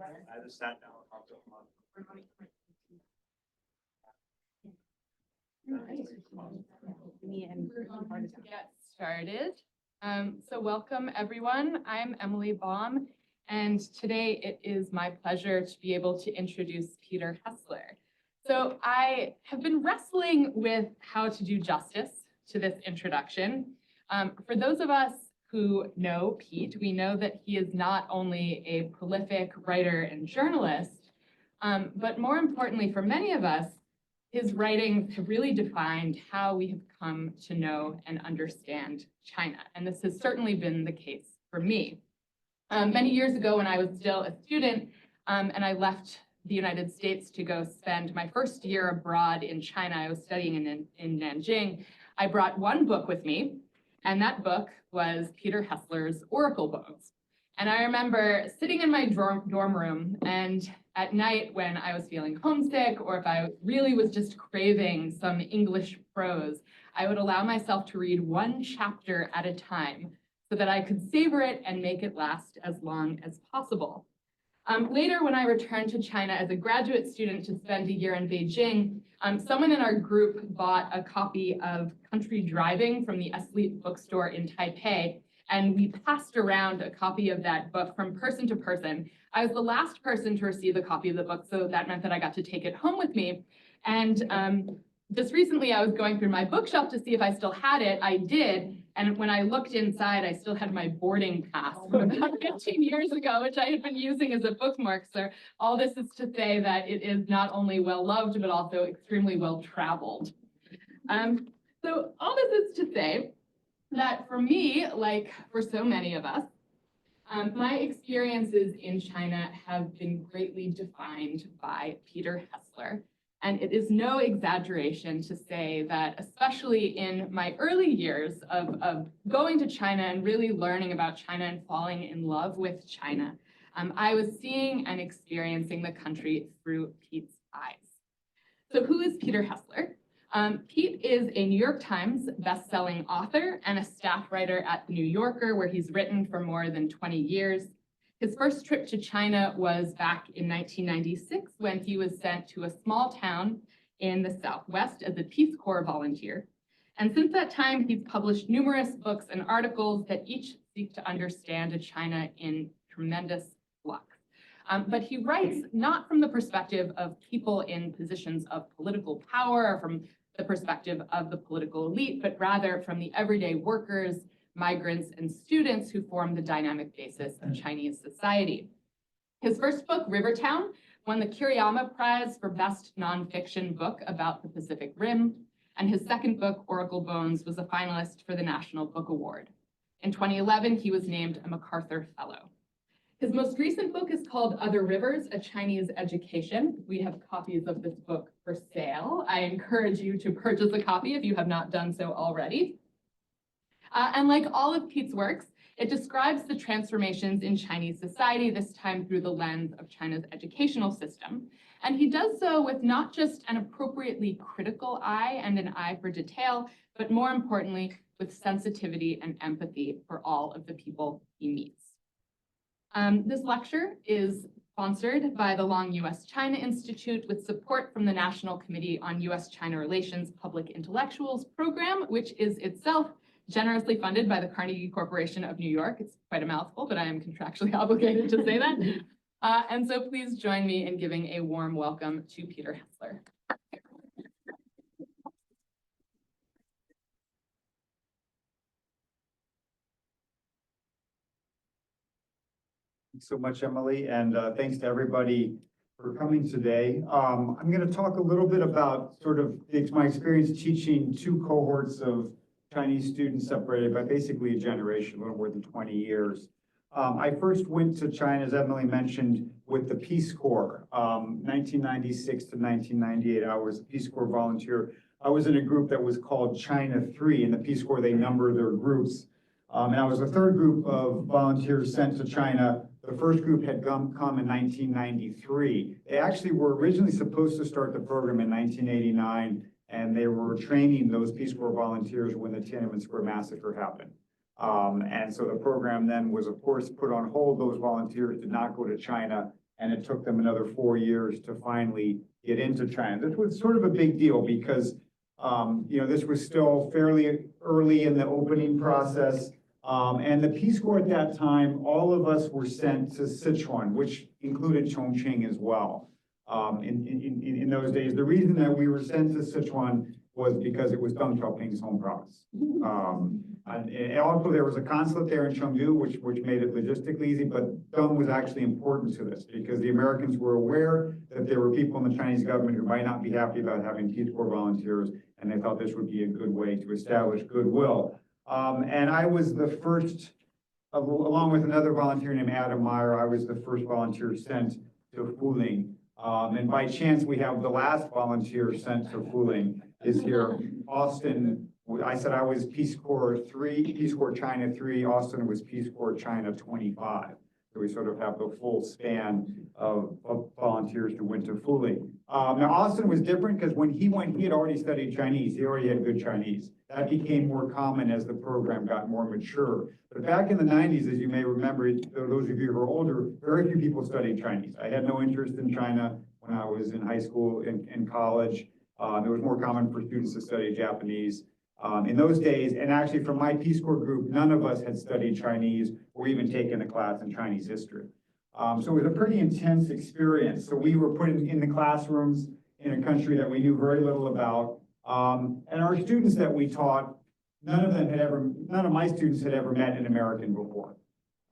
I just sat down and talked to To get started. So welcome everyone. I'm Emily Baum, and today it is my pleasure to be able to introduce Peter Hessler. So I have been wrestling with how to do justice to this introduction. For those of us who know Pete, we know that he is not only a prolific writer and journalist, but more importantly for many of us, his writings have really defined how we have come to know and understand China. And this has certainly been the case for me. Many years ago when I was still a student and I left the United States to go spend my first year abroad in China, I was studying in Nanjing, I brought one book with me, and that book was Peter Hessler's Oracle Bones. And I remember sitting in my dorm room, and at night when I was feeling homesick, or if I really was just craving some English prose, I would allow myself to read one chapter at a time so that I could savor it and make it last as long as possible. Later, when I returned to China as a graduate student to spend a year in Beijing, someone in our group bought a copy of Country Driving from the Hessler bookstore in Taipei, and we passed around a copy of that book from person to person. I was the last person to receive a copy of the book, so that meant that I got to take it home with me. And just recently, I was going through my bookshelf to see if I still had it. I did, and when I looked inside, I still had my boarding pass from about 15 years ago, which I had been using as a bookmark. So all this is to say that it is not only well-loved, but also extremely well-traveled. So all this is to say that for me, like for so many of us, my experiences in China have been greatly defined by Peter Hessler. And it is no exaggeration to say that, especially in my early years of going to China and really learning about China and falling in love with China, I was seeing and experiencing the country through Pete's eyes. So who is Peter Hessler? Pete is a New York Times best-selling author and a staff writer at The New Yorker, where he's written for more than 20 years. His first trip to China was back in 1996 when he was sent to a small town in the Southwest as a Peace Corps volunteer. And since that time, he's published numerous books and articles that each seek to understand a China in tremendous flux. But he writes not from the perspective of people in positions of political power or from the perspective of the political elite, but rather from the everyday workers, migrants, and students who form the dynamic basis of Chinese society. His first book, Rivertown, won the Kiriyama Prize for Best Nonfiction Book about the Pacific Rim, and his second book, Oracle Bones, was a finalist for the National Book Award. In 2011, he was named a MacArthur Fellow. His most recent book is called Other Rivers, A Chinese Education. We have copies of this book for sale. I encourage you to purchase a copy if you have not done so already. And like all of Pete's works, it describes the transformations in Chinese society, this time through the lens of China's educational system. And he does so with not just an appropriately critical eye and an eye for detail, but more importantly, with sensitivity and empathy for all of the people he meets. This lecture is sponsored by the Long U.S.-China Institute with support from the National Committee on U.S.-China Relations Public Intellectuals Program, which is itself generously funded by the Carnegie Corporation of New York. It's quite a mouthful, but I am contractually obligated to say that. And so please join me in giving a warm welcome to Peter Hessler. Thanks so much, Emily, and thanks to everybody for coming today. I'm going to talk a little bit about sort of my experience teaching two cohorts of Chinese students separated by basically a generation, a little more than 20 years. I first went to China, as Emily mentioned, with the Peace Corps, 1996 to 1998. I was a Peace Corps volunteer. I was in a group that was called China 3. In the Peace Corps, they number their groups. And I was the third group of volunteers sent to China. The first group had come in 1993. They actually were originally supposed to start the program in 1989, and they were training those Peace Corps volunteers when the Tiananmen Square massacre happened. And so the program then was, of course, put on hold. Those volunteers did not go to China and it took them another 4 years to finally get into China. This was sort of a big deal because, this was still fairly early in the opening process. And the Peace Corps at that time, all of us were sent to Sichuan, which included Chongqing as well. In those days, the reason that we were sent to Sichuan was because it was Deng Xiaoping's home province. And also there was a consulate there in Chengdu, which made it logistically easy, but Deng was actually important to this because the Americans were aware that there were people in the Chinese government who might not be happy about having Peace Corps volunteers, and they thought this would be a good way to establish goodwill. And I was the first, along with another volunteer named Adam Meyer, I was the first volunteer sent to Fuling. And by chance, we have the last volunteer sent to Fuling is here. Austin, I said I was Peace Corps 3, Peace Corps China 3, Austin was Peace Corps China 25. So we sort of have the full span of volunteers who went to Fuling. Now Austin was different because when he went, he had already studied Chinese. He already had good Chinese. That became more common as the program got more mature. But back in the 90s, as you may remember, those of you who are older, very few people studied Chinese. I had no interest in China when I was in high school and college. It was more common for students to study Japanese. In those days, and actually from my Peace Corps group, none of us had studied Chinese or even taken a class in Chinese history. So it was a pretty intense experience. So we were put in the classrooms in a country that we knew very little about. And our students that we taught, none of my students had ever met an American before.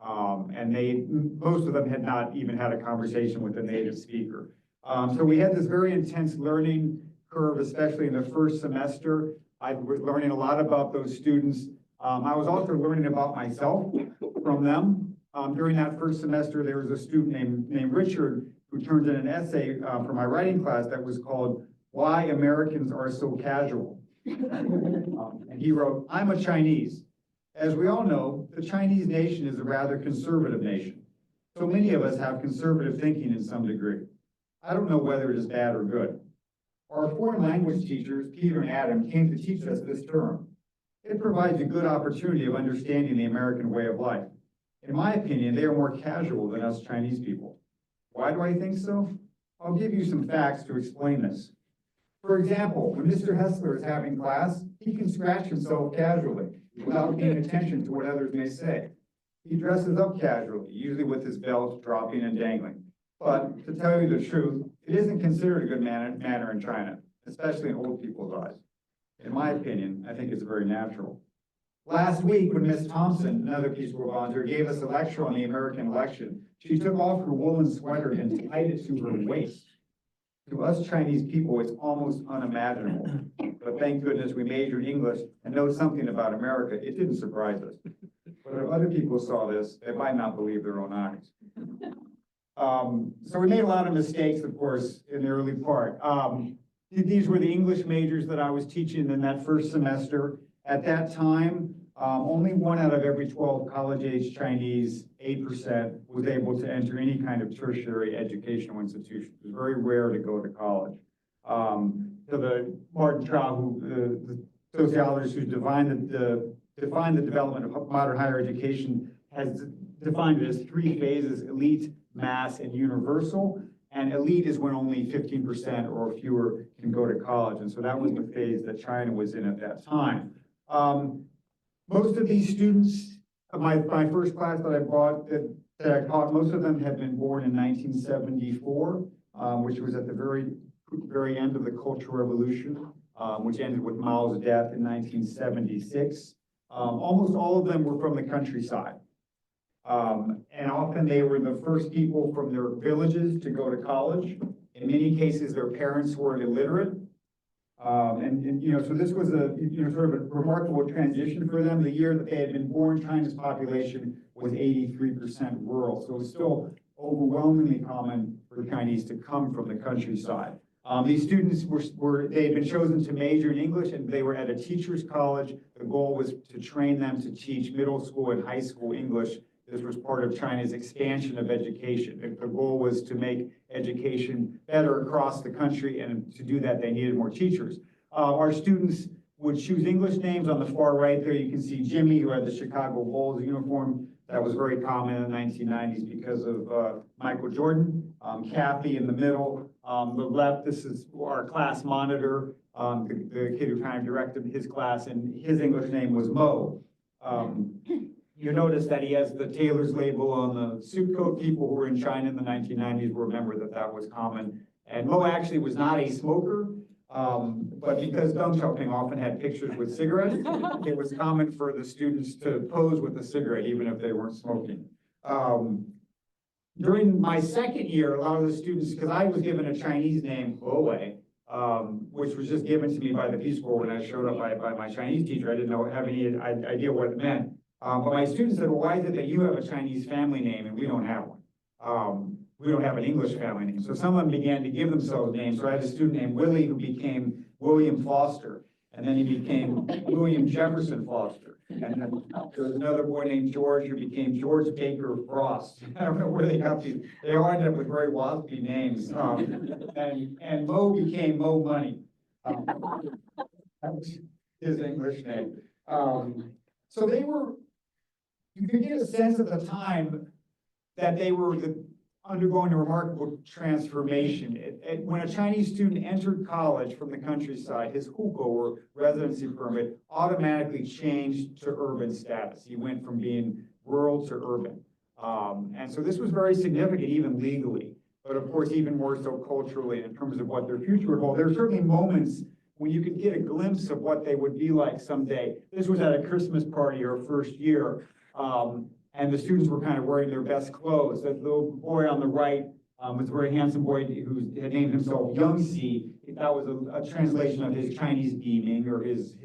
And most of them had not even had a conversation with a native speaker. So we had this very intense learning curve, especially in the first semester. I was learning a lot about those students. I was also learning about myself from them. During that first semester, there was a student named Richard who turned in an essay for my writing class that was called "Why Americans Are So Casual." And he wrote, "I'm a Chinese. As we all know, the Chinese nation is a rather conservative nation. So many of us have conservative thinking in some degree. I don't know whether it is bad or good. Our foreign language teachers, Peter and Adam, came to teach us this term. It provides a good opportunity of understanding the American way of life. In my opinion, they are more casual than us Chinese people. Why do I think so? I'll give you some facts to explain this. For example, when Mr. Hessler is having class, he can scratch himself casually without paying attention to what others may say. He dresses up casually, usually with his belt dropping and dangling. But to tell you the truth, it isn't considered a good manner in China, especially in old people's eyes. In my opinion, I think it's very natural. Last week, when Ms. Thompson, another Peace Corps volunteer, gave us a lecture on the American election, she took off her woolen sweater and tied it to her waist. To us Chinese people, it's almost unimaginable. But thank goodness we majored in English and know something about America. It didn't surprise us. But if other people saw this, they might not believe their own eyes. So we made a lot of mistakes, of course, in the early part. These were the English majors that I was teaching in that first semester. At that time, only 1 out of every 12 college-age Chinese, 8%, was able to enter any kind of tertiary educational institution. It was very rare to go to college. So the Martin Trout, the sociologist who defined the development of modern higher education, has defined it as 3 phases: elite, mass, and universal. And elite is when only 15% or fewer can go to college. And so that was the phase that China was in at that time. Most of these students, my first class that I taught, most of them had been born in 1974, which was at the very end of the Cultural Revolution, which ended with Mao's death in 1976. Almost all of them were from the countryside. And often they were the first people from their villages to go to college. In many cases, their parents were illiterate. So this was a sort of a remarkable transition for them. The year that they had been born, China's population was 83% rural. So it was still overwhelmingly common for Chinese to come from the countryside. These students they had been chosen to major in English, and they were at a teacher's college. The goal was to train them to teach middle school and high school English. This was part of China's expansion of education. The goal was to make education better across the country, and to do that, they needed more teachers. Our students would choose English names. On the far right there, you can see Jimmy, who had the Chicago Bulls uniform. That was very common in the 1990s because of Michael Jordan. Kathy in the middle, the left, this is our class monitor, the kid who kind of directed his class, and his English name was Mo. You notice that he has the tailor's label on the suit coat. People who were in China in the 1990s will remember that that was common. And Mo actually was not a smoker, but because Deng Xiaoping often had pictures with cigarettes, it was common for the students to pose with a cigarette, even if they weren't smoking. During my second year, a lot of the students, because I was given a Chinese name, Huawei, which was just given to me by the Peace Corps when I showed up by my Chinese teacher. I didn't have any idea what it meant. But my students said, well, why is it that you have a Chinese family name and we don't have one? We don't have an English family name. So some of them began to give themselves names. So I had a student named Willie who became William Foster, and then he became William Jefferson Foster. And then there was another boy named George who became George Baker Frost. I don't know where they got these. They all ended up with very waspy names. And Mo became Mo Money. That was his English name. So they were, you could get a sense at the time that they were undergoing a remarkable transformation. When a Chinese student entered college from the countryside, his hukou, or residency permit, automatically changed to urban status. He went from being rural to urban. And so this was very significant, even legally, but of course, even more so culturally in terms of what their future would hold. There are certainly moments when you could get a glimpse of what they would be like someday. This was at a Christmas party our first year. And the students were kind of wearing their best clothes. That little boy on the right was a very handsome boy who had named himself Yangtze. That was a translation of his Chinese beaming, or his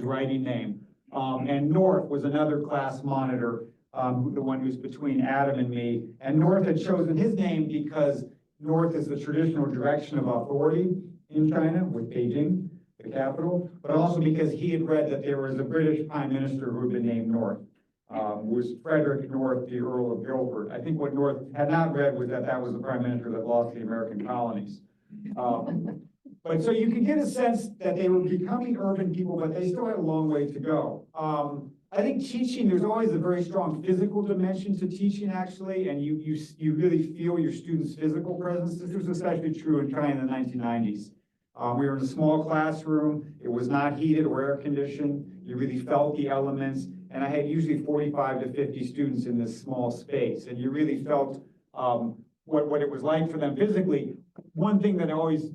writing name. And North was another class monitor, the one who's between Adam and me. And North had chosen his name because North is the traditional direction of authority in China, with Beijing, the capital, but also because he had read that there was a British prime minister who had been named North. Was Frederick North, the Earl of Guilford. I think what North had not read was that that was the prime minister that lost the American colonies. But so you can get a sense that they were becoming urban people, but they still had a long way to go. I think teaching, there's always a very strong physical dimension to teaching, actually, and you really feel your students' physical presence. This was especially true in China in the 1990s. We were in a small classroom. It was not heated or air conditioned. You really felt the elements. And I had usually 45 to 50 students in this small space. And you really felt what it was like for them physically. One thing that always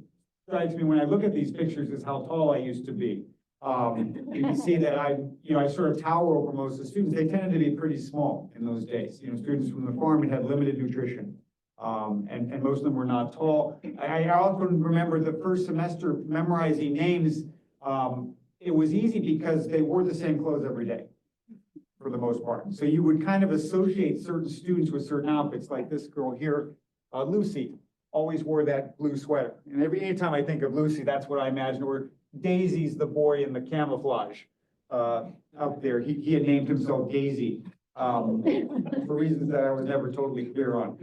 strikes me when I look at these pictures is how tall I used to be. You can see that I sort of tower over most of the students. They tended to be pretty small in those days. Students from the farm had limited nutrition. And most of them were not tall. I often remember the first semester memorizing names. It was easy because they wore the same clothes every day, for the most part. So you would kind of associate certain students with certain outfits, like this girl here, Lucy, always wore that blue sweater. And anytime I think of Lucy, that's what I imagine. Or Daisy's the boy in the camouflage up there. He had named himself Daisy. For reasons that I was never totally clear on.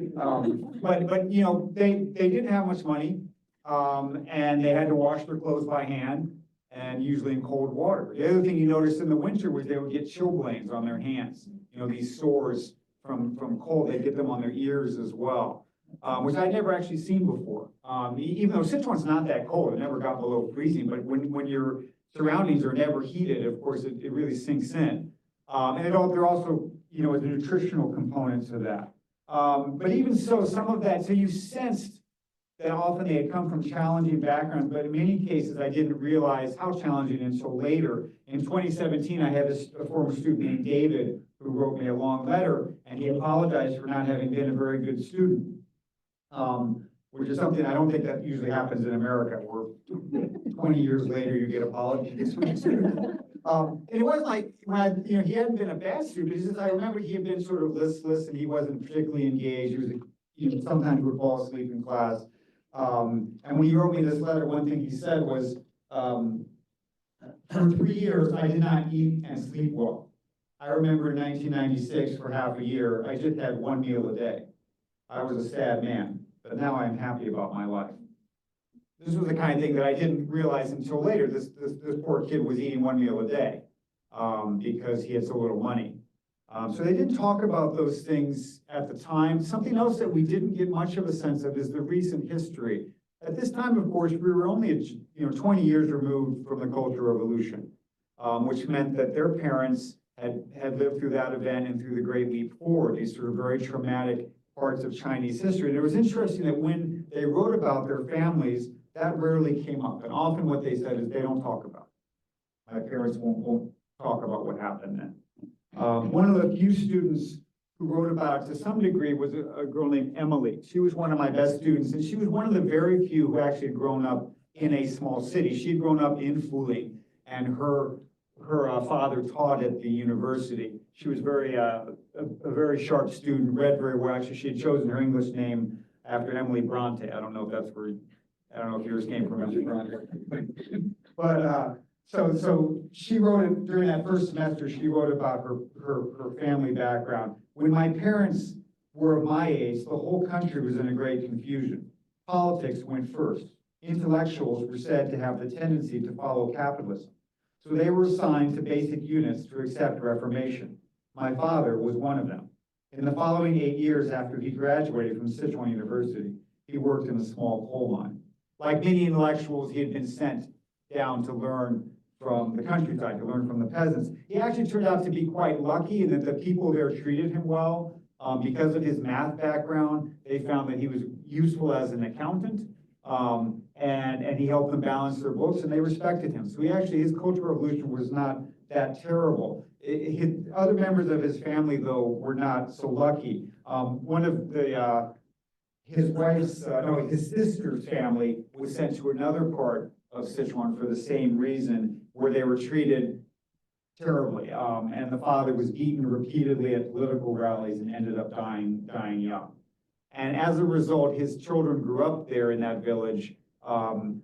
But they didn't have much money, and they had to wash their clothes by hand, and usually in cold water. The other thing you noticed in the winter was they would get chilblains on their hands. These sores from cold, they get them on their ears as well, which I'd never actually seen before. Even though Sichuan's not that cold, it never got below freezing, but when your surroundings are never heated, of course, it really sinks in. And there also, is a nutritional component to that. But even so, some of that, so you sensed that often they had come from challenging backgrounds, but in many cases, I didn't realize how challenging until later. In 2017, I had a former student named David who wrote me a long letter, and he apologized for not having been a very good student, which is something I don't think that usually happens in America, where 20 years later, you get apologies from a student. And it wasn't like, he hadn't been a bad student, but he says, I remember he had been sort of listless and he wasn't particularly engaged. He was, sometimes would fall asleep in class. And when he wrote me this letter, one thing he said was, for 3 years, I did not eat and sleep well. I remember in 1996, for half a year, I just had one meal a day. I was a sad man, but now I'm happy about my life. This was the kind of thing that I didn't realize until later. This poor kid was eating one meal a day because he had so little money. So they didn't talk about those things at the time. Something else that we didn't get much of a sense of is the recent history. At this time, of course, we were only 20 years removed from the Cultural Revolution, which meant that their parents had lived through that event and through the Great Leap Forward, these sort of very traumatic parts of Chinese history. And it was interesting that when they wrote about their families, that rarely came up. And often what they said is they don't talk about it. My parents won't talk about what happened then. One of the few students who wrote about it to some degree was a girl named Emily. She was one of my best students, and she was one of the very few who actually had grown up in a small city. She'd grown up in Fuling, and her father taught at the university. She was a very sharp student, read very well. Actually, she had chosen her English name after Emily Bronte. I don't know if yours came from Emily Bronte. But so she wrote it during that first semester. She wrote about her family background. When my parents were of my age, the whole country was in a great confusion. Politics went first. Intellectuals were said to have the tendency to follow capitalism. So they were assigned to basic units to accept Reformation. My father was one of them. In the following 8 years after he graduated from Sichuan University, he worked in a small coal mine. Like many intellectuals, he had been sent down to learn from the countryside, to learn from the peasants. He actually turned out to be quite lucky in that the people there treated him well. Because of his math background, they found that he was useful as an accountant, and he helped them balance their books, and they respected him. So his Cultural Revolution was not that terrible. Other members of his family, though, were not so lucky. One of his sister's family was sent to another part of Sichuan for the same reason, where they were treated terribly. And the father was beaten repeatedly at political rallies and ended up dying young. And as a result, his children grew up there in that village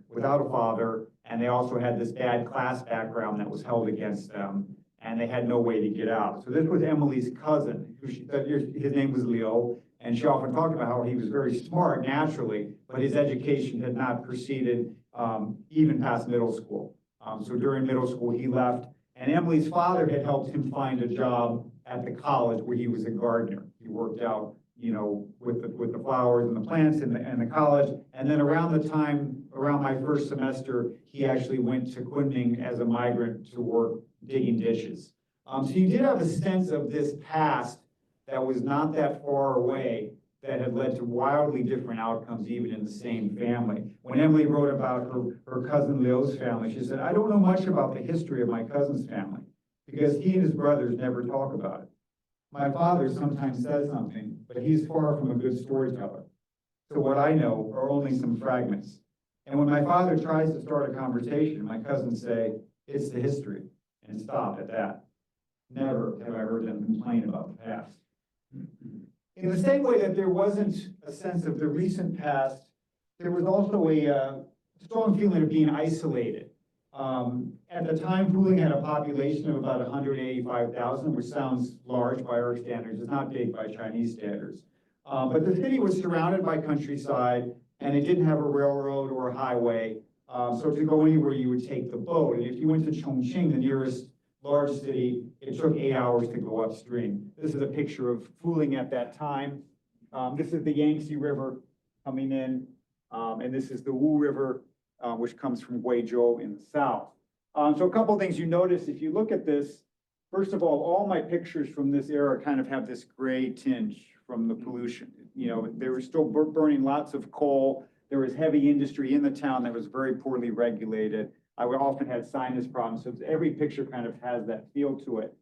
without a father, and they also had this bad class background that was held against them, and they had no way to get out. So this was Emily's cousin, his name was Leo, and she often talked about how he was very smart naturally, but his education had not proceeded even past middle school. So during middle school, he left, and Emily's father had helped him find a job at the college where he was a gardener. He worked out, with the flowers and the plants in the college. And then around my first semester, he actually went to Kunming as a migrant to work digging ditches. So you did have a sense of this past that was not that far away, that had led to wildly different outcomes, even in the same family. When Emily wrote about her cousin Leo's family, she said, "I don't know much about the history of my cousin's family because he and his brothers never talk about it. My father sometimes says something, but he's far from a good storyteller. So what I know are only some fragments. And when my father tries to start a conversation, my cousins say, 'It's the history,' and stop at that. Never have I heard them complain about the past." In the same way that there wasn't a sense of the recent past, there was also a strong feeling of being isolated. At the time, Fuling had a population of about 185,000, which sounds large by our standards. It's not big by Chinese standards. But the city was surrounded by countryside, and it didn't have a railroad or a highway. So to go anywhere, you would take the boat. And if you went to Chongqing, the nearest large city, it took 8 hours to go upstream. This is a picture of Fuling at that time. This is the Yangtze River coming in, and this is the Wu River, which comes from Guizhou in the south. So a couple of things you notice if you look at this. First of all my pictures from this era kind of have this gray tinge from the pollution. They were still burning lots of coal. There was heavy industry in the town that was very poorly regulated. I would often have sinus problems, so every picture kind of has that feel to it.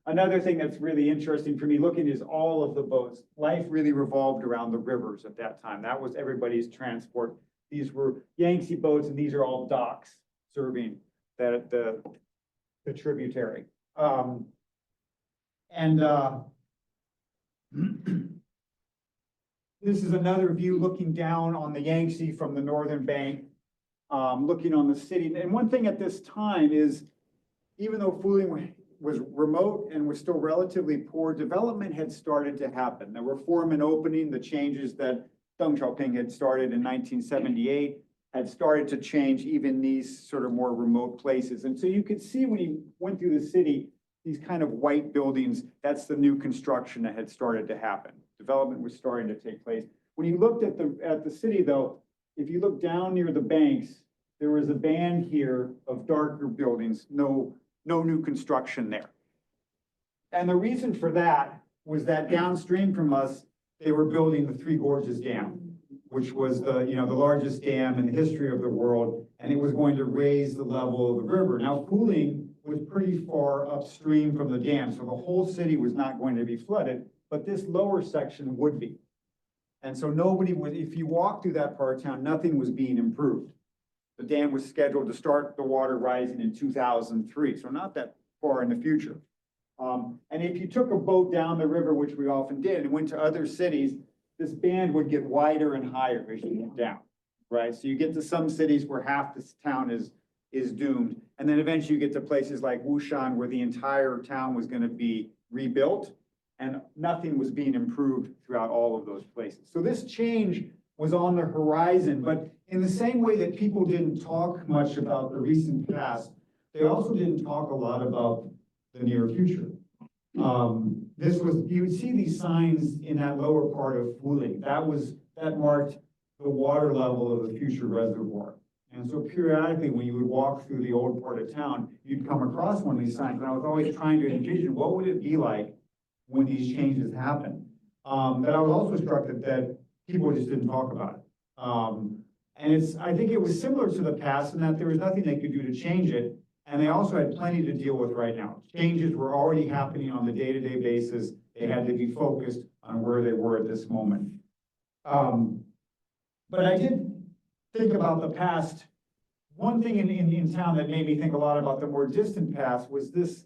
Another thing that's really interesting for me looking is all of the boats. Life really revolved around the rivers at that time. That was everybody's transport. These were Yangtze boats, and these are all docks serving the tributary. This is another view looking down on the Yangtze from the northern bank, looking on the city. And one thing at this time is, even though Fuling was remote and was still relatively poor, development had started to happen. The reform and opening, the changes that Deng Xiaoping had started in 1978, had started to change even these sort of more remote places. And so you could see when he went through the city, these kind of white buildings, that's the new construction that had started to happen. Development was starting to take place. When you looked at the city though, if you look down near the banks, there was a band here of darker buildings, no new construction there. And the reason for that was that downstream from us, they were building the Three Gorges Dam, which was the largest dam in the history of the world, and it was going to raise the level of the river. Now, Fuling was pretty far upstream from the dam, so the whole city was not going to be flooded, but this lower section would be. And so nobody would, if you walk through that part of town, nothing was being improved. The dam was scheduled to start the water rising in 2003, so not that far in the future. And if you took a boat down the river, which we often did, and went to other cities, this band would get wider and higher as you went down, right? So you get to some cities where half this town is doomed. And then eventually you get to places like Wushan where the entire town was going to be rebuilt and nothing was being improved throughout all of those places. So this change was on the horizon, but in the same way that people didn't talk much about the recent past, they also didn't talk a lot about the near future. You would see these signs in that lower part of Fuling. That marked the water level of the future reservoir. And so periodically, when you would walk through the old part of town, you'd come across one of these signs. And I was always trying to envision what would it be like when these changes happen. But I was also struck that people just didn't talk about it. And I think it was similar to the past in that there was nothing they could do to change it. And they also had plenty to deal with right now. Changes were already happening on the day-to-day basis. They had to be focused on where they were at this moment. But I did think about the past. One thing in town that made me think a lot about the more distant past was this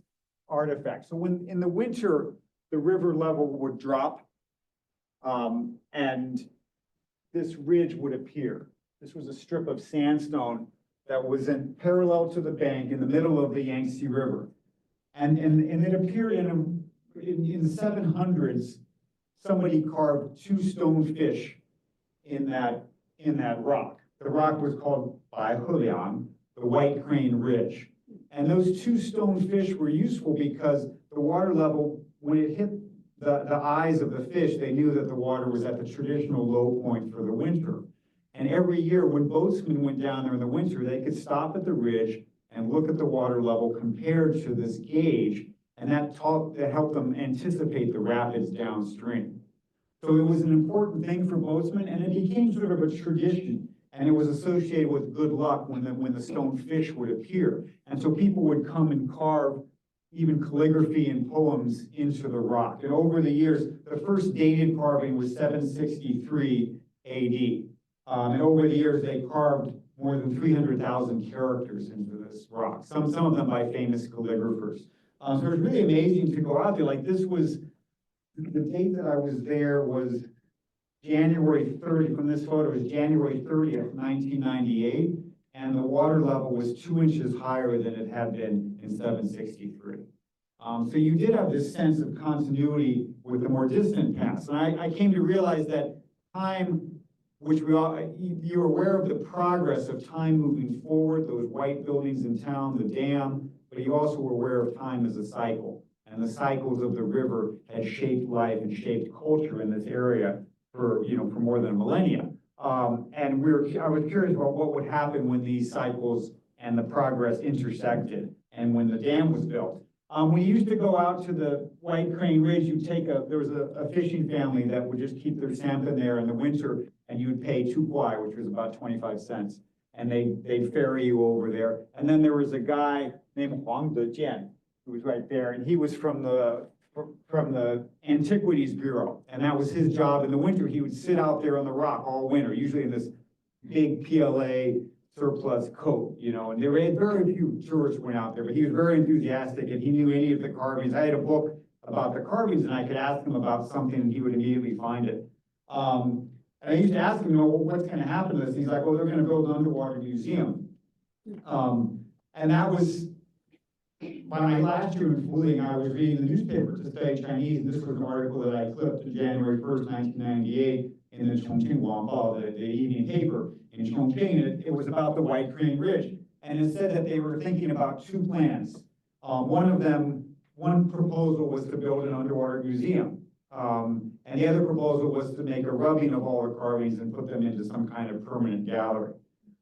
artifact. So when in the winter, the river level would drop and this ridge would appear. This was a strip of sandstone that was in parallel to the bank in the middle of the Yangtze River. And it appeared in the 700s, somebody carved two stonefish in that rock. The rock was called by Fuling, the White Crane Ridge. And those two stonefish were useful because the water level, when it hit the eyes of the fish, they knew that the water was at the traditional low point for the winter. And every year when boatsmen went down there in the winter, they could stop at the ridge and look at the water level compared to this gauge, and that helped them anticipate the rapids downstream. So it was an important thing for boatsmen, and it became sort of a tradition, and it was associated with good luck when the stonefish would appear. And so people would come and carve even calligraphy and poems into the rock. And over the years, the first dated carving was 763 AD. And over the years, they carved more than 300,000 characters into this rock, some of them by famous calligraphers. So it was really amazing to go out there. Like this was, the date that I was there was January 30, from this photo, is January 30th, 1998, and the water level was 2 inches higher than it had been in 763. So you did have this sense of continuity with the more distant past. And I came to realize that time, which you're aware of the progress of time moving forward, those white buildings in town, the dam, but you also were aware of time as a cycle. And the cycles of the river had shaped life and shaped culture in this area for more than a millennia. And I was curious about what would happen when these cycles and the progress intersected and when the dam was built. We used to go out to the White Crane Ridge. There was a fishing family that would just keep their sampan there in the winter, and you would pay 2 kwai, which was about 25 cents. And they'd ferry you over there. And then there was a guy named Huang Dejian, who was right there, and he was from the Antiquities Bureau. And that was his job in the winter. He would sit out there on the rock all winter, usually in this big PLA surplus coat, and there were very few tourists went out there, but he was very enthusiastic and he knew any of the carvings. I had a book about the carvings and I could ask him about something and he would immediately find it. And I used to ask him, what's going to happen to this? And he's like, well, they're going to build an underwater museum. And that was, my last year in Fuling, I was reading the newspaper to study Chinese, and this was an article that I clipped on January 1st, 1998 in the Chongqing Wanbao, the evening paper in Chongqing. It was about the White Crane Ridge. And it said that they were thinking about 2 plans. One of them one proposal was to build an underwater museum. And the other proposal was to make a rubbing of all the carvings and put them into some kind of permanent gallery.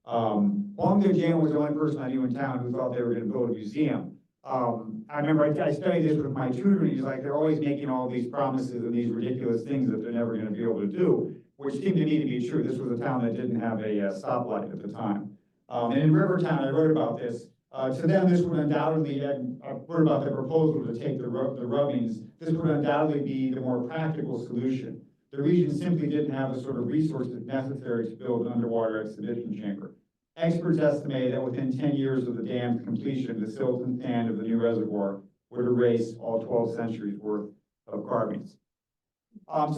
Wang Dejian was the only person I knew in town who thought they were going to build a museum. I remember I studied this with my tutor, and he's like, they're always making all these promises and these ridiculous things that they're never going to be able to do, which seemed to me to be true. This was a town that didn't have a stoplight at the time. And in Rivertown, I wrote about this. To them, this would undoubtedly, I wrote about the proposal to take the rubbings, this would undoubtedly be the more practical solution. The region simply didn't have the sort of resources necessary to build an underwater exhibition chamber. Experts estimate that within 10 years of the dam's completion, the silt and sand of the new reservoir would erase all 12 centuries worth of carvings.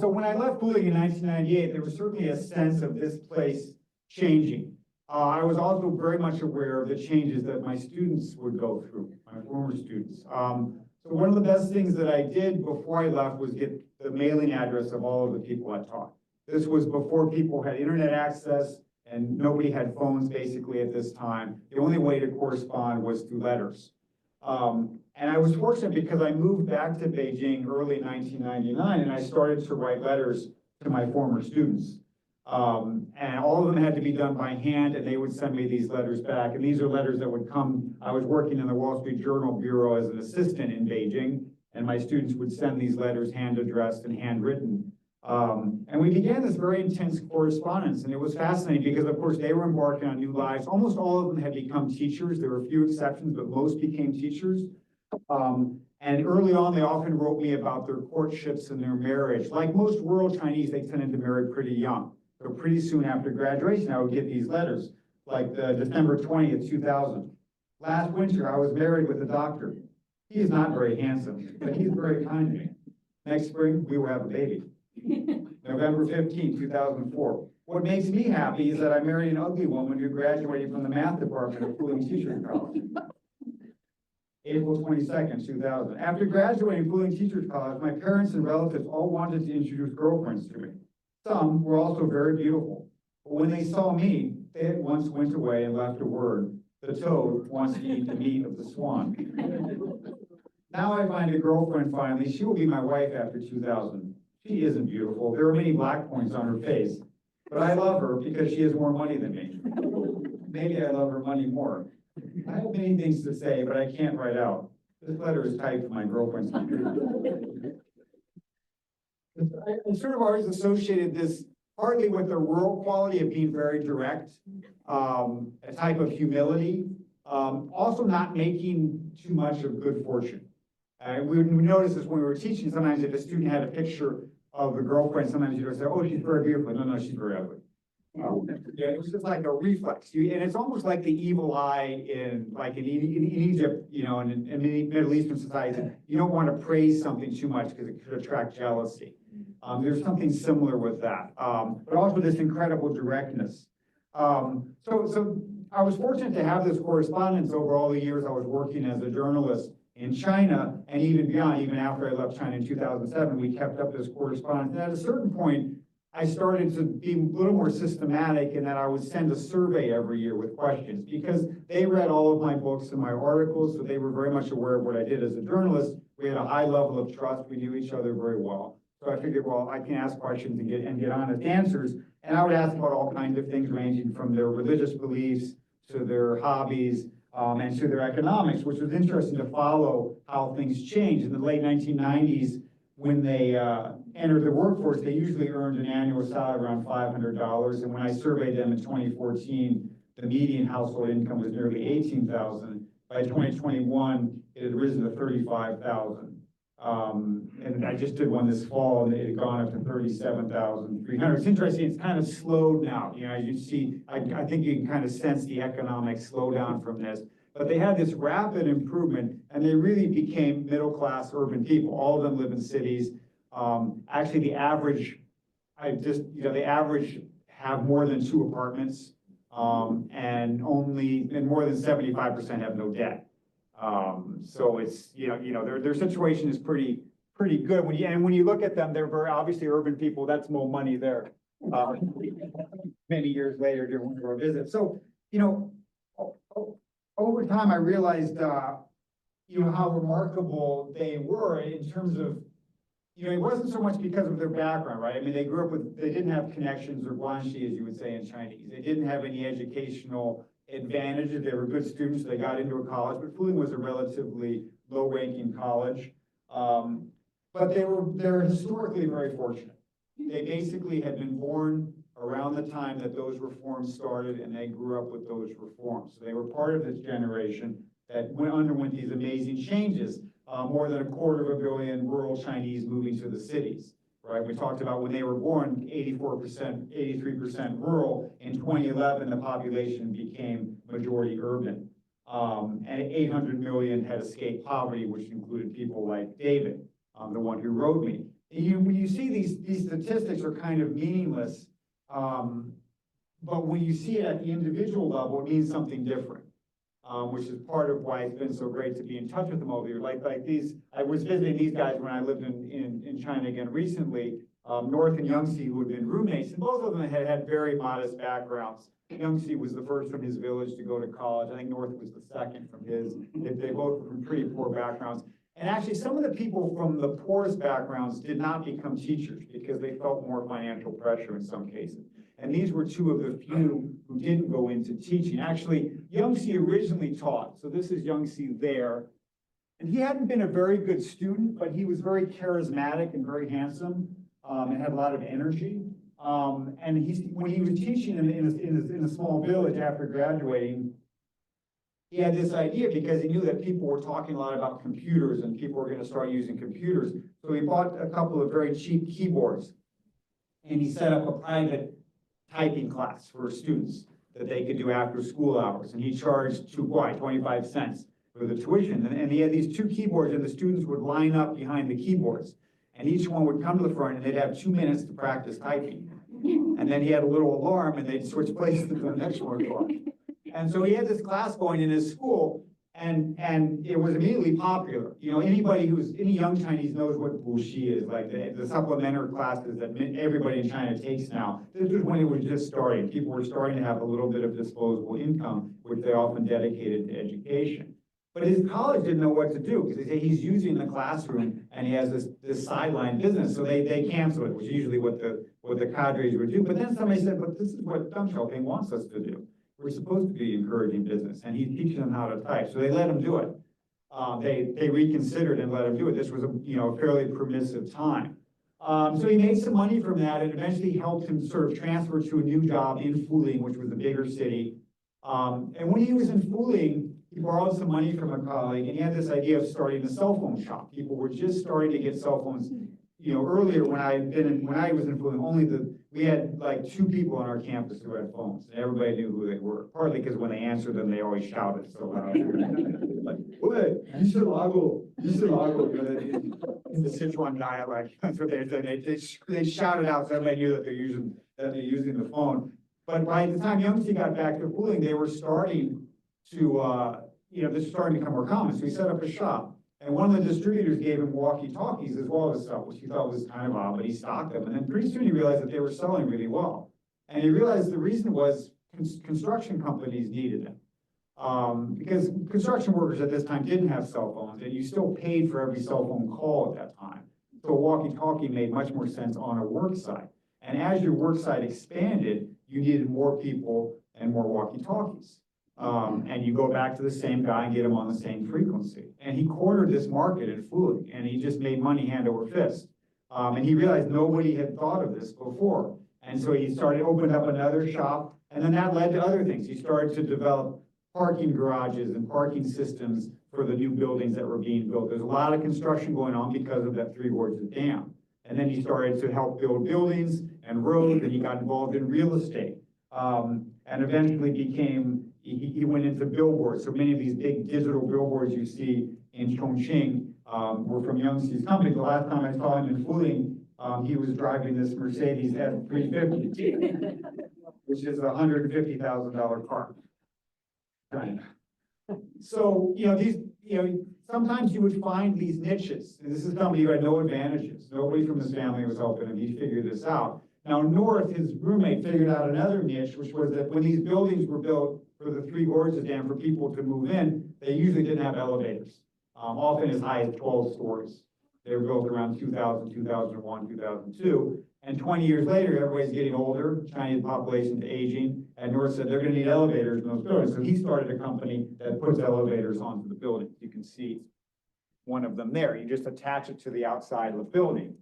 So when I left Fuling in 1998, there was certainly a sense of this place changing. I was also very much aware of the changes that my students would go through, my former students. So one of the best things that I did before I left was get the mailing address of all of the people I taught. This was before people had internet access and nobody had phones basically at this time. The only way to correspond was through letters. And I was fortunate because I moved back to Beijing early 1999 and I started to write letters to my former students. And all of them had to be done by hand, and they would send me these letters back. And these are letters that would come, I was working in the Wall Street Journal Bureau as an assistant in Beijing, and my students would send these letters hand addressed and handwritten. And we began this very intense correspondence, and it was fascinating because, of course, they were embarking on new lives. Almost all of them had become teachers. There were a few exceptions, but most became teachers. And early on, they often wrote me about their courtships and their marriage. Like most rural Chinese, they tended to marry pretty young. So pretty soon after graduation, I would get these letters, like December 20th, 2000. Last winter, I was married with a doctor. He is not very handsome, but he's very kind to me. Next spring, we will have a baby. November 15th, 2004. What makes me happy is that I married an ugly woman who graduated from the math department of Fuling Teachers College. April 22nd, 2000. After graduating from Fuling Teachers College, my parents and relatives all wanted to introduce girlfriends to me. Some were also very beautiful, but when they saw me, they at once went away and left a word. The toad wants to eat the meat of the swan. Now I find a girlfriend finally. She will be my wife after 2000. She isn't beautiful. There are many black points on her face, but I love her because she has more money than me. Maybe I love her money more. I have many things to say, but I can't write out. This letter is typed from my girlfriend's computer. I sort of always associated this partly with the rural quality of being very direct, a type of humility, also not making too much of good fortune. We noticed this when we were teaching. Sometimes if a student had a picture of a girlfriend, sometimes you'd say, oh, she's very beautiful. No, she's very ugly. Yeah, it was just like a reflex. And it's almost like the evil eye in Egypt, you know, and in Middle Eastern societies. You don't want to praise something too much because it could attract jealousy. There's something similar with that, but also this incredible directness. So I was fortunate to have this correspondence over all the years I was working as a journalist in China, and even beyond, even after I left China in 2007, we kept up this correspondence. And at a certain point, I started to be a little more systematic in that I would send a survey every year with questions because they read all of my books and my articles, so they were very much aware of what I did as a journalist. We had a high level of trust. We knew each other very well. So I figured, well, I can ask questions and get honest answers. And I would ask about all kinds of things ranging from their religious beliefs to their hobbies and to their economics, which was interesting to follow how things changed. In the late 1990s, when they entered the workforce, they usually earned an annual salary around $500. And when I surveyed them in 2014, the median household income was nearly $18,000. By 2021, it had risen to $35,000. And I just did one this fall, and it had gone up to $37,300. It's interesting, it's kind of slowed now. You know, you see, I think you can kind of sense the economic slowdown from this. But they had this rapid improvement, and they really became middle-class urban people. All of them live in cities. Actually, the average, the average have more than 2 apartments, and more than 75% have no debt. So it's, their situation is pretty good. When you look at them, they're very obviously urban people. That's more money there. Many years later during one of our visits. So, over time, I realized, how remarkable they were in terms of, it wasn't so much because of their background, right? I mean, they grew up they didn't have connections or guanxi, as you would say in Chinese. They didn't have any educational advantages. They were good students. They got into a college, but Fuling was a relatively low-ranking college. But they're historically very fortunate. They basically had been born around the time that those reforms started, and they grew up with those reforms. So they were part of this generation that underwent these amazing changes. More than 250 million rural Chinese moving to the cities, right? We talked about when they were born, 84%, 83% rural. In 2011, the population became majority urban. And 800 million had escaped poverty, which included people like David, the one who wrote me. When you see these statistics are kind of meaningless, but when you see it at the individual level, it means something different. Which is part of why it's been so great to be in touch with them over here. Like these, I was visiting these guys when I lived in China again recently, North and Yangtze, who had been roommates, and both of them had very modest backgrounds. Yangtze was the first from his village to go to college. I think North was the second from his. They both were from pretty poor backgrounds. And actually, some of the people from the poorest backgrounds did not become teachers because they felt more financial pressure in some cases. And these were two of the few who didn't go into teaching. Actually, Yangtze originally taught. So this is Yangtze there. And he hadn't been a very good student, but he was very charismatic and very handsome and had a lot of energy. And when he was teaching in a small village after graduating, he had this idea because he knew that people were talking a lot about computers and people were going to start using computers. So he bought a couple of very cheap keyboards and he set up a private typing class for students that they could do after school hours. And he charged 25 cents for the tuition. And he had these two keyboards and the students would line up behind the keyboards. And each one would come to the front and they'd have 2 minutes to practice typing. And then he had a little alarm and they'd switch places to the next one. And so he had this class going in his school and it was immediately popular. Any young Chinese knows what wuxi is, like the supplementary classes that everybody in China takes now. This was when it was just starting. People were starting to have a little bit of disposable income, which they often dedicated to education. But his college didn't know what to do because they say he's using the classroom and he has this sideline business. So they canceled it, which is usually what the cadres would do. But then somebody said, but this is what Deng Xiaoping wants us to do. We're supposed to be encouraging business, and he's teaching them how to type. So they let him do it. They reconsidered and let him do it. This was a fairly permissive time. So he made some money from that, and eventually helped him sort of transfer to a new job in Fuling, which was a bigger city. And when he was in Fuling, he borrowed some money from a colleague, and he had this idea of starting a cell phone shop. People were just starting to get cell phones. Earlier when I was in Fuling, we had like 2 people on our campus who had phones, and everybody knew who they were. Partly because when they answered them, they always shouted so loud. Like, "Wait, in the Sichuan dialect." That's what they said. They shouted out so everybody knew that they're using the phone. But by the time Yangtze got back to Fuling, they were starting to this was starting to become more common. So he set up a shop. And one of the distributors gave him walkie-talkies as well as stuff, which he thought was kind of odd, but he stocked them. And then pretty soon he realized that they were selling really well. And he realized the reason was construction companies needed them. Because construction workers at this time didn't have cell phones, and you still paid for every cell phone call at that time. So a walkie-talkie made much more sense on a work site. And as your work site expanded, you needed more people and more walkie-talkies. And you go back to the same guy and get him on the same frequency. And he cornered this market in Fuling, and he just made money hand over fist. And he realized nobody had thought of this before. And so he opened up another shop, and then that led to other things. He started to develop parking garages and parking systems for the new buildings that were being built. There's a lot of construction going on because of that Three Gorges Dam. And then he started to help build buildings and roads, and he got involved in real estate. And eventually he went into billboards. So many of these big digital billboards you see in Chongqing were from Yangtze's company. The last time I saw him in Fuling, he was driving this Mercedes F350, which is a $150,000 car. So, sometimes you would find these niches. And this is somebody who had no advantages. Nobody from his family was helping him. He figured this out. Now, North, his roommate, figured out another niche, which was that when these buildings were built for the Three Gorges Dam for people to move in, they usually didn't have elevators. often as high as 12 stories. They were built around 2000, 2001, 2002. And 20 years later, everybody's getting older, Chinese population's aging, and North said they're gonna need elevators in those buildings. So he started a company that puts elevators onto the building. You can see one of them there. You just attach it to the outside of the building,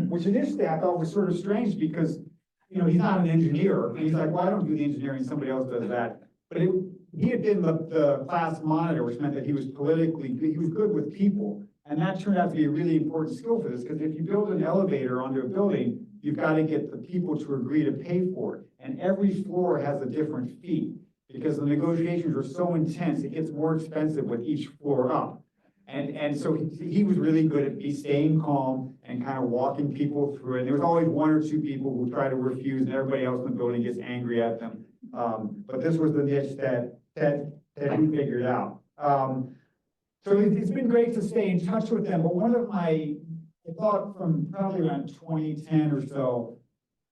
which initially I thought was sort of strange because, you know, he's not an engineer. And he's like, well, I don't do the engineering, somebody else does that. But he had been the class monitor, which meant that he was he was good with people. And that turned out to be a really important skill for this, because if you build an elevator onto a building, you've got to get the people to agree to pay for it. And every floor has a different fee, because the negotiations are so intense, it gets more expensive with each floor up. And so he was really good at staying calm and kind of walking people through it. And there was always one or two people who try to refuse, and everybody else in the building gets angry at them. But this was the niche that he figured out. So it's been great to stay in touch with them, but I thought from probably around 2010 or so,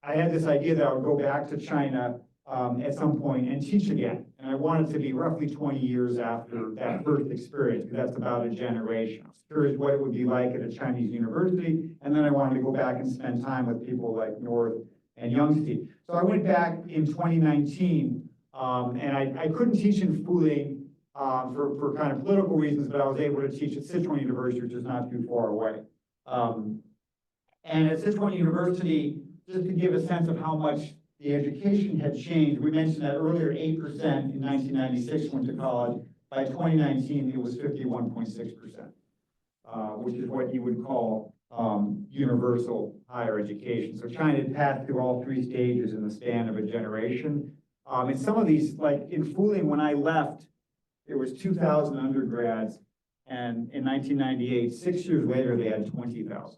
I had this idea that I would go back to China at some point and teach again. And I wanted to be roughly 20 years after that first experience, because that's about a generation. I was curious what it would be like at a Chinese university, and then I wanted to go back and spend time with people like North and Yangtze. So I went back in 2019, and I couldn't teach in Fuling, for kind of political reasons, but I was able to teach at Sichuan University, which is not too far away. And at Sichuan University, just to give a sense of how much the education had changed, we mentioned that earlier 8% in 1996 went to college. By 2019, it was 51.6%, which is what you would call universal higher education. So China had passed through all three stages in the span of a generation. And some of these, like in Fuling, when I left, there was 2,000 undergrads, and in 1998, 6 years later, they had 20,000.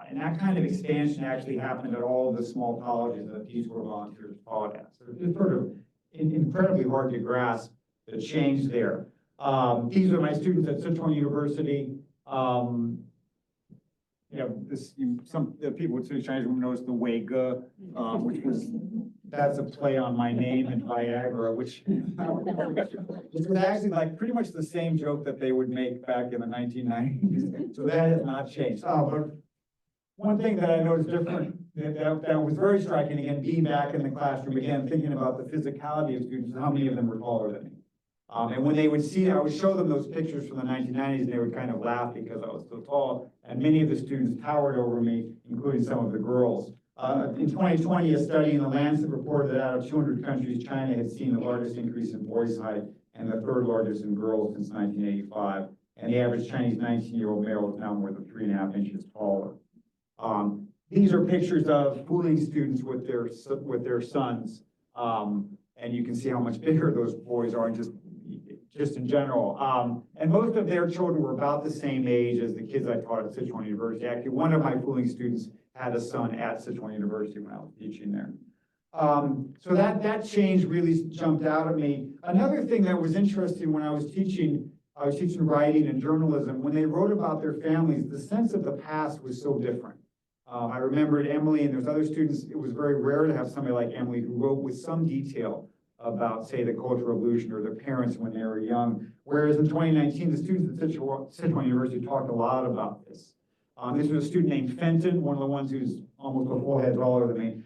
And that kind of expansion actually happened at all of the small colleges that Peace Corps volunteers taught at. So it's sort of incredibly hard to grasp the change there. These are my students at Sichuan University. Some people would say Chinese would notice the Wei Ge, that's a play on my name in Viagra, which was actually like pretty much the same joke that they would make back in the 1990s. So that has not changed. But one thing that I noticed different, that was very striking, again, being back in the classroom, again, thinking about the physicality of students, how many of them were taller than me. And when they would see, I would show them those pictures from the 1990s, and they would kind of laugh because I was so tall. And many of the students towered over me, including some of the girls. In 2020, a study in the Lancet reported that out of 200 countries, China had seen the largest increase in boys' height and the third largest in girls since 1985. And the average Chinese 19-year-old male is now more than 3.5 inches taller. These are pictures of Fuling students with their sons. And you can see how much bigger those boys are just in general. And most of their children were about the same age as the kids I taught at Sichuan University. Actually, one of my Fuling students had a son at Sichuan University when I was teaching there. So that change really jumped out at me. Another thing that was interesting when I was teaching writing and journalism. When they wrote about their families, the sense of the past was so different. I remembered Emily, and there's other students, it was very rare to have somebody like Emily who wrote with some detail about, say, the Cultural Revolution or their parents when they were young. Whereas in 2019, the students at Sichuan University talked a lot about this. This was a student named Fenton, one of the ones who's almost a full head taller than me.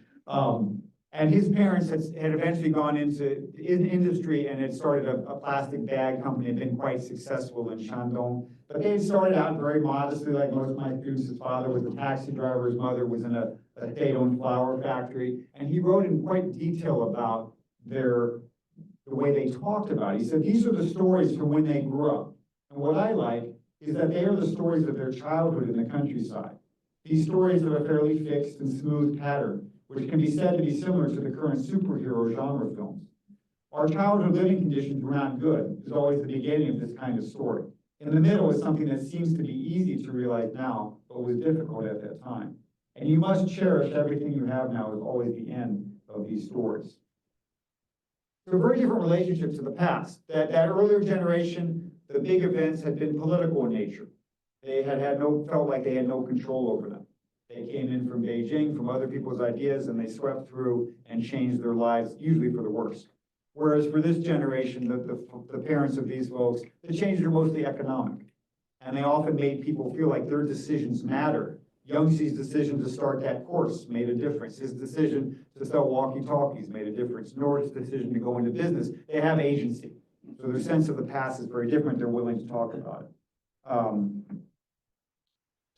And his parents had eventually gone into industry and had started a plastic bag company and been quite successful in Shandong. But they had started out very modestly, like most of my students. His father was a taxi driver, his mother was in a state-owned flour factory. And he wrote in quite detail about the way they talked about it. He said, these are the stories from when they grew up. And what I like is that they are the stories of their childhood in the countryside. These stories have a fairly fixed and smooth pattern, which can be said to be similar to the current superhero genre films. Our childhood living conditions were not good, is always the beginning of this kind of story. In the middle is something that seems to be easy to realize now, but was difficult at that time. And you must cherish everything you have now is always the end of these stories. So a very different relationship to the past. That earlier generation, the big events had been political in nature. They felt like they had no control over them. They came in from Beijing, from other people's ideas, and they swept through and changed their lives, usually for the worse. Whereas for this generation, the parents of these folks, the changes are mostly economic. And they often made people feel like their decisions matter. Yangtze's decision to start that course made a difference. His decision to sell walkie-talkies made a difference. North's decision to go into business, they have agency. So their sense of the past is very different. They're willing to talk about it.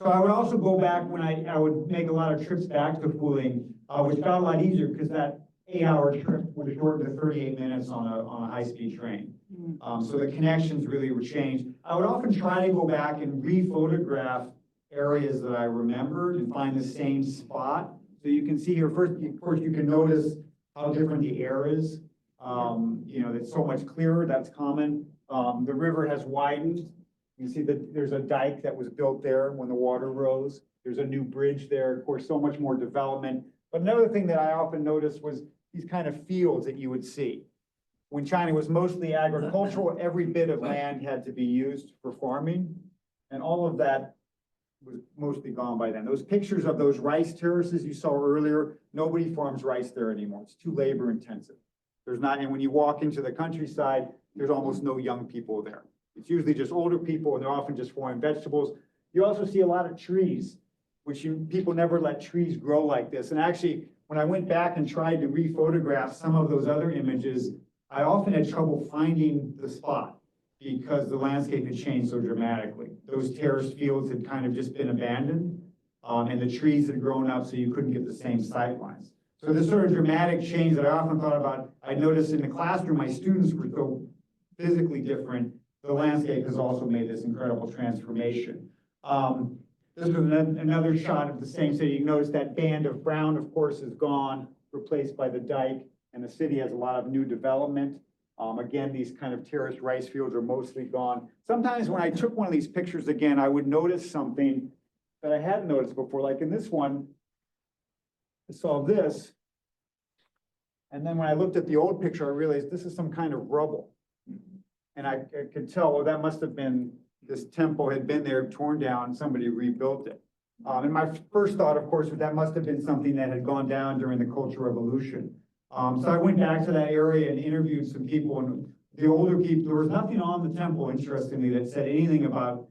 So I would also go back when I would make a lot of trips back to Fuling, which got a lot easier because that 8-hour trip would shorten to 38 minutes on a high-speed train. So the connections really were changed. I would often try to go back and re-photograph areas that I remembered and find the same spot. So you can see here, first, of course, you can notice how different the air is. You know, it's so much clearer, that's common. The river has widened. You see that there's a dike that was built there when the water rose. There's a new bridge there, of course, so much more development. But another thing that I often noticed was these kind of fields that you would see. When China was mostly agricultural, every bit of land had to be used for farming, and all of that was mostly gone by then. Those pictures of those rice terraces you saw earlier, nobody farms rice there anymore. It's too labor intensive. There's not, and when you walk into the countryside, there's almost no young people there. It's usually just older people, and they're often just farming vegetables. You also see a lot of trees, which people never let trees grow like this. And actually, when I went back and tried to re-photograph some of those other images, I often had trouble finding the spot because the landscape had changed so dramatically. Those terraced fields had kind of just been abandoned, and the trees had grown up so you couldn't get the same sight lines. So this sort of dramatic change that I often thought about, I noticed in the classroom, my students were so physically different. The landscape has also made this incredible transformation. This was another shot of the same city. You notice that band of brown, of course, is gone, replaced by the dike, and the city has a lot of new development. Again, these kind of terraced rice fields are mostly gone. Sometimes when I took one of these pictures again, I would notice something that I hadn't noticed before. Like in this one, I saw this. And then when I looked at the old picture, I realized this is some kind of rubble. And I could tell, well, that must have been, this temple had been there, torn down, somebody rebuilt it. And my first thought, of course, was that must have been something that had gone down during the Cultural Revolution. So I went back to that area and interviewed some people, and the older people, there was nothing on the temple, interestingly, that said anything about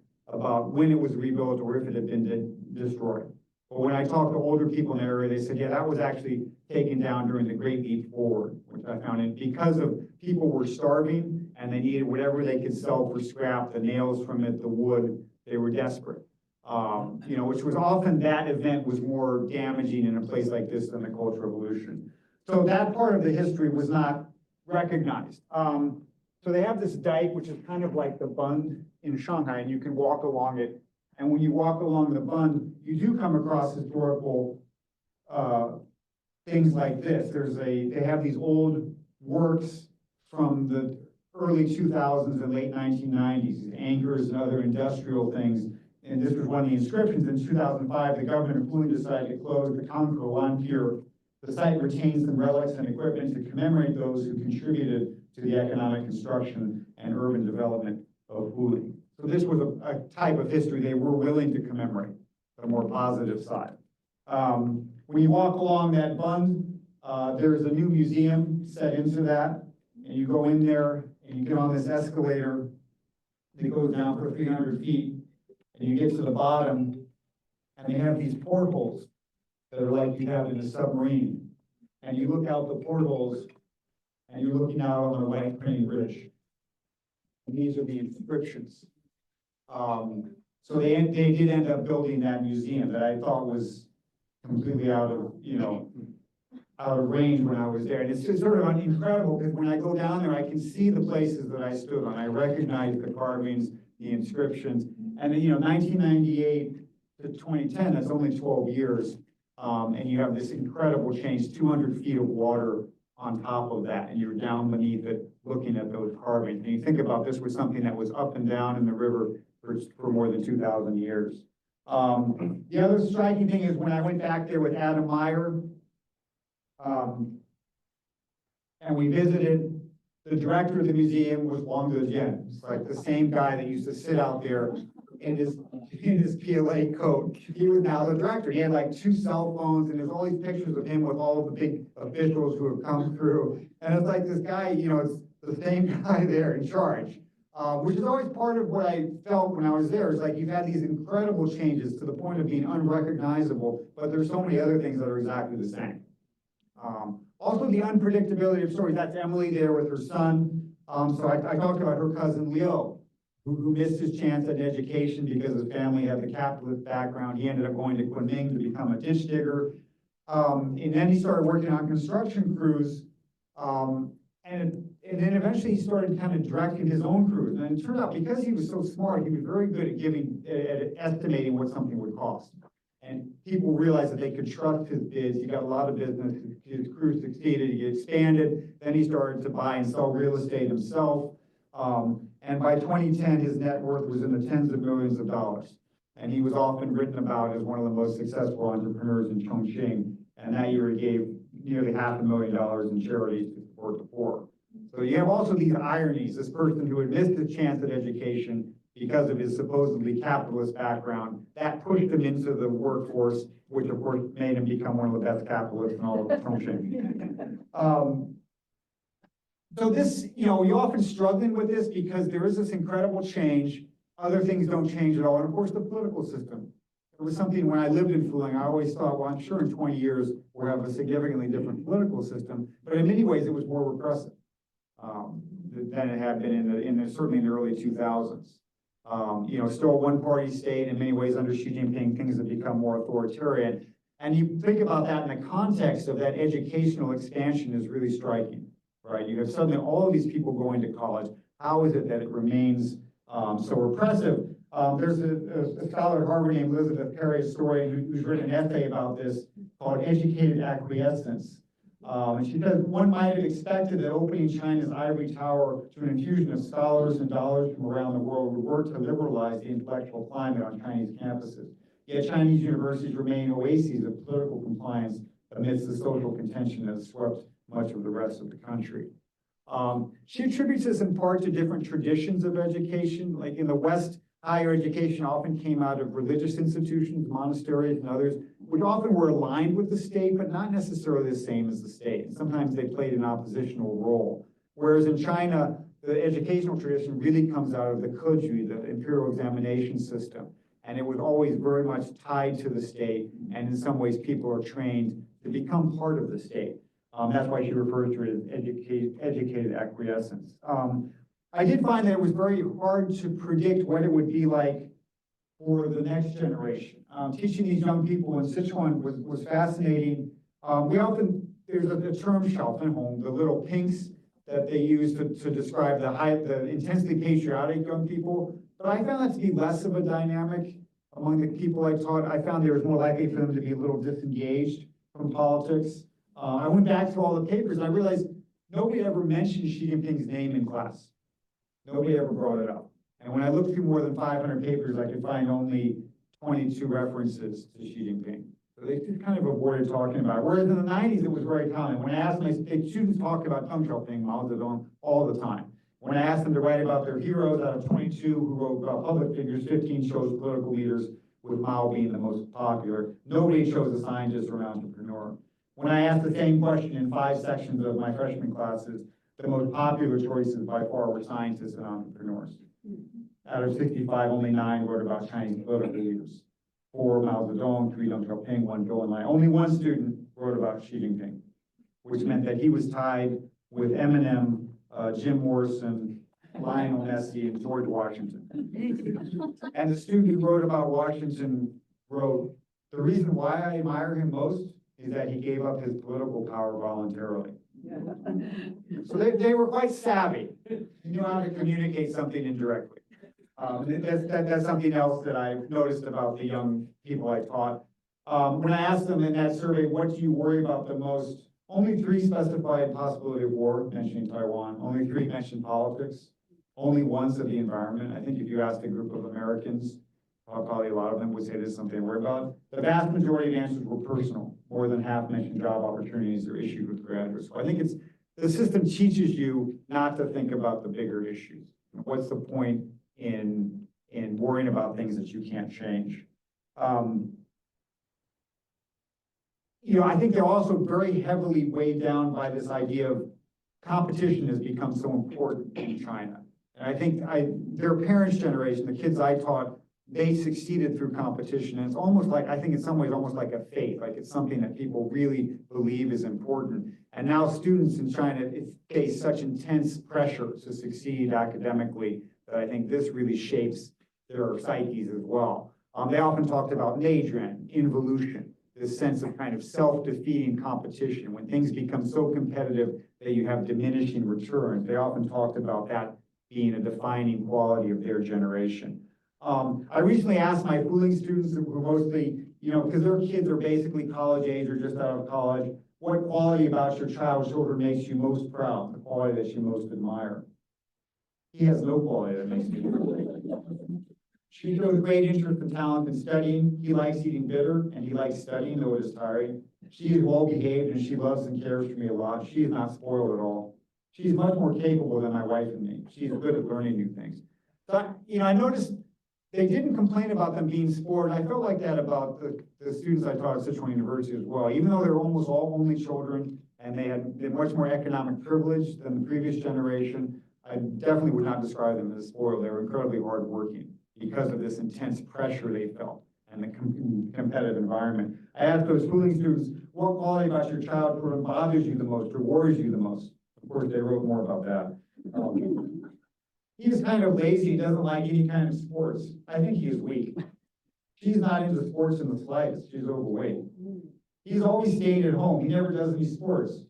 when it was rebuilt or if it had been destroyed. But when I talked to older people in the area, they said, yeah, that was actually taken down during the Great Leap Forward, which I found. And because of people were starving and they needed whatever they could sell for scrap, the nails from it, the wood, they were desperate. You know, which was often that event was more damaging in a place like this than the Cultural Revolution. So that part of the history was not recognized. So they have this dike, which is kind of like the Bund in Shanghai, and you can walk along it. And when you walk along the Bund, you do come across historical things like this. They have these old works from the early 2000s and late 1990s, anchors and other industrial things. And this was one of the inscriptions. In 2005, the governor of Fuling decided to close the Kangkou Pier. The site retains some relics and equipment to commemorate those who contributed to the economic construction and urban development of Fuling. So this was a type of history they were willing to commemorate, the more positive side. When you walk along that Bund, there's a new museum set into that, and you go in there and you get on this escalator that goes down for 300 feet, and you get to the bottom, and they have these portholes that are like you have in a submarine. And you look out the portholes, and you're looking out on the White Crane Bridge. And these are the inscriptions. So they did end up building that museum that I thought was completely out of range when I was there. And it's just sort of incredible because when I go down there, I can see the places that I stood on. I recognize the carvings, the inscriptions. And then, 1998 to 2010, that's only 12 years. And you have this incredible change, 200 feet of water on top of that, and you're down beneath it looking at those carvings. And you think about this was something that was up and down in the river for more than 2,000 years. The other striking thing is when I went back there with Adam Meyer, and we visited, the director of the museum was Wang Dezhen. It's like the same guy that used to sit out there in his PLA coat. He was now the director. He had like 2 cell phones, and there's all these pictures of him with all of the big officials who have come through. And it's like this guy, it's the same guy there in charge, which is always part of what I felt when I was there. It's like you've had these incredible changes to the point of being unrecognizable, but there's so many other things that are exactly the same. Also, the unpredictability of stories. That's Emily there with her son. So I talked about her cousin Leo, who missed his chance at education because his family had the capitalist background. He ended up going to Kunming to become a ditch digger. And then he started working on construction crews. And then eventually he started kind of directing his own crews. And it turned out because he was so smart, he was very good at estimating what something would cost. And people realized that they could trust his bids. He got a lot of business. His crew succeeded. He expanded. Then he started to buy and sell real estate himself. And by 2010, his net worth was in the tens of millions of dollars. And he was often written about as one of the most successful entrepreneurs in Chongqing. And that year he gave nearly $500,000 in charities to support the poor. So you have also these ironies. This person who had missed his chance at education because of his supposedly capitalist background, that pushed him into the workforce, which of course made him become one of the best capitalists in all of Chongqing. So this, you're often struggling with this because there is this incredible change. Other things don't change at all. And of course, the political system. It was something when I lived in Fuling, I always thought, well, I'm sure in 20 years we'll have a significantly different political system. But in many ways, it was more repressive than it had been certainly in the early 2000s. Still a one-party state. In many ways, under Xi Jinping, things have become more authoritarian. And you think about that in the context of that educational expansion is really striking, right? You have suddenly all of these people going to college. How is it that it remains so repressive? There's a scholar at Harvard named Elizabeth Perry, a historian, who's written an essay about this called Educated Acquiescence. And she says, one might have expected that opening China's ivory tower to an infusion of scholars and dollars from around the world would work to liberalize the intellectual climate on Chinese campuses. Yet Chinese universities remain oases of political compliance amidst the social contention that has swept much of the rest of the country. She attributes this in part to different traditions of education. Like in the West, higher education often came out of religious institutions, monasteries, and others, which often were aligned with the state, but not necessarily the same as the state. And sometimes they played an oppositional role. Whereas in China, the educational tradition really comes out of the Keju, the imperial examination system. And it was always very much tied to the state. And in some ways, people are trained to become part of the state. That's why she refers to it as educated acquiescence. I did find that it was very hard to predict what it would be like for the next generation. Teaching these young people in Sichuan was fascinating. There's a term Xiaofenhong, the little pinks that they use to describe the intensely patriotic young people. But I found that to be less of a dynamic among the people I taught. I found there was more likely for them to be a little disengaged from politics. I went back to all the papers and I realized nobody ever mentioned Xi Jinping's name in class. Nobody ever brought it up. And when I looked through more than 500 papers, I could find only 22 references to Xi Jinping. So they just kind of avoided talking about it. Whereas in the 90s, it was very common. When I asked my students talked about Deng Xiaoping, Mao Zedong, all the time. When I asked them to write about their heroes, out of 22 who wrote about public figures, 15 chose political leaders, with Mao being the most popular. Nobody chose a scientist or an entrepreneur. When I asked the same question in 5 sections of my freshman classes, the most popular choices by far were scientists and entrepreneurs. Out of 65, only 9 wrote about Chinese political leaders. 4 Mao Zedong, 3 Deng Xiaoping, 1 Zhou Enlai. Only 1 student wrote about Xi Jinping, which meant that he was tied with Eminem, Jim Morrison, Lionel Messi, and George Washington. And the student who wrote about Washington wrote, the reason why I admire him most is that he gave up his political power voluntarily. So they were quite savvy. They knew how to communicate something indirectly. That's something else that I've noticed about the young people I taught. When I asked them in that survey, what do you worry about the most? Only 3 specified possibility of war, mentioning Taiwan. Only 3 mentioned politics. Only 1 said the environment. I think if you asked a group of Americans, probably a lot of them would say this is something to worry about. The vast majority of answers were personal. More than half mentioned job opportunities or issues with graduates. So I think the system teaches you not to think about the bigger issues. What's the point in in worrying about things that you can't change. I think they're also very heavily weighed down by this idea of competition has become so important in China. And I think their parents' generation, the kids I taught, they succeeded through competition. And it's almost like, I think in some ways, almost like a faith, like it's something that people really believe is important. And now students in China face such intense pressure to succeed academically that I think this really shapes their psyches as well. They often talked about Neizhuan, involution, this sense of kind of self-defeating competition. When things become so competitive that you have diminishing returns, they often talked about that being a defining quality of their generation. I recently asked my Fuling students, who mostly, because their kids are basically college age or just out of college, what quality about your children makes you most proud, the quality that you most admire? He has no quality that makes me proud. She shows great interest and talent in studying. He likes eating bitter, and he likes studying, though it is tiring. She is well behaved, and she loves and cares for me a lot. She is not spoiled at all. She's much more capable than my wife and me. She's good at learning new things. So, I noticed they didn't complain about them being spoiled. And I felt like that about the students I taught at Sichuan University as well. Even though they were almost all only children, and they had much more economic privilege than the previous generation, I definitely would not describe them as spoiled. They were incredibly hardworking because of this intense pressure they felt and the competitive environment. I asked those Fuling students, what quality about your childhood bothers you the most or worries you the most? Of course, they wrote more about that. He's kind of lazy, he doesn't like any kind of sports. I think he is weak. She's not into sports in the slightest, she's overweight. He's always staying at home, he never does any sports.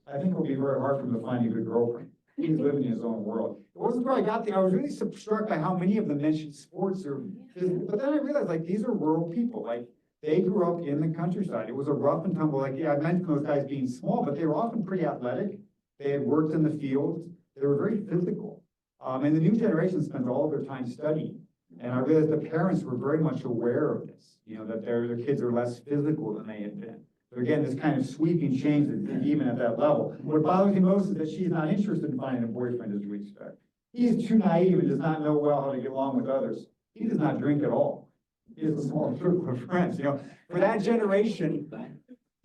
I think it'll be very hard for him to find a good girlfriend. He's living in his own world. It wasn't until I got there, I was really struck by how many of them mentioned sports or physical, but then I realized, like, these are rural people. Like, they grew up in the countryside. It was a rough and tumble, like, I mentioned those guys being small, but they were often pretty athletic. They had worked in the fields. They were very physical. And the new generation spends all of their time studying. And I realized the parents were very much aware of this, that their kids are less physical than they had been. So again, this kind of sweeping change, even at that level. What bothers me most is that she's not interested in finding a boyfriend, as we expect. He is too naive and does not know well how to get along with others. He does not drink at all. He has a small circle of friends. For that generation,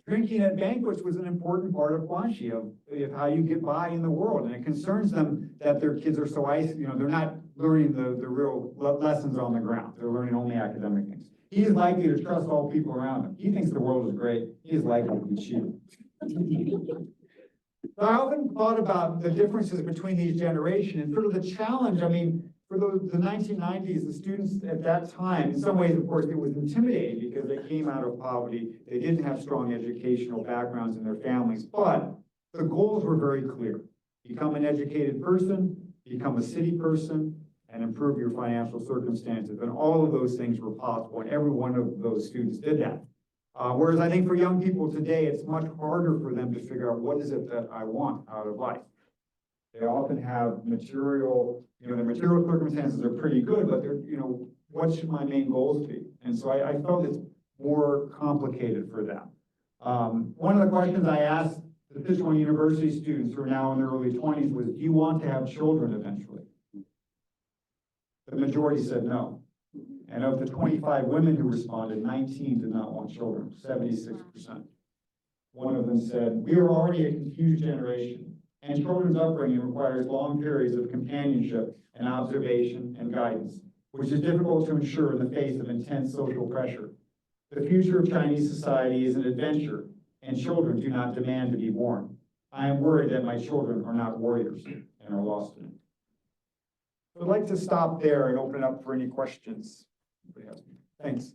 drinking at banquets was an important part of Guanxi, of how you get by in the world. And it concerns them that their kids are so isolated, they're not learning the real lessons on the ground. They're learning only academic things. He is likely to trust all people around him. He thinks the world is great. He is likely to be cheated. So I often thought about the differences between these generations and sort of the challenge. For the 1990s, the students at that time, in some ways, of course, it was intimidating because they came out of poverty. They didn't have strong educational backgrounds in their families, but the goals were very clear. Become an educated person, become a city person, and improve your financial circumstances. And all of those things were possible, and every one of those students did that. Whereas I think for young people today, it's much harder for them to figure out what is it that I want out of life. They often have material, the material circumstances are pretty good, but they're, what should my main goals be? And so I felt it's more complicated for them. One of the questions I asked the Sichuan University students who are now in their early 20s was, do you want to have children eventually? The majority said no. And of the 25 women who responded, 19 did not want children, 76%. One of them said, we are already a confused generation, and children's upbringing requires long periods of companionship and observation and guidance, which is difficult to ensure in the face of intense social pressure. The future of Chinese society is an adventure, and children do not demand to be born. I am worried that my children are not warriors and are lost in it. I'd like to stop there and open it up for any questions. Thanks.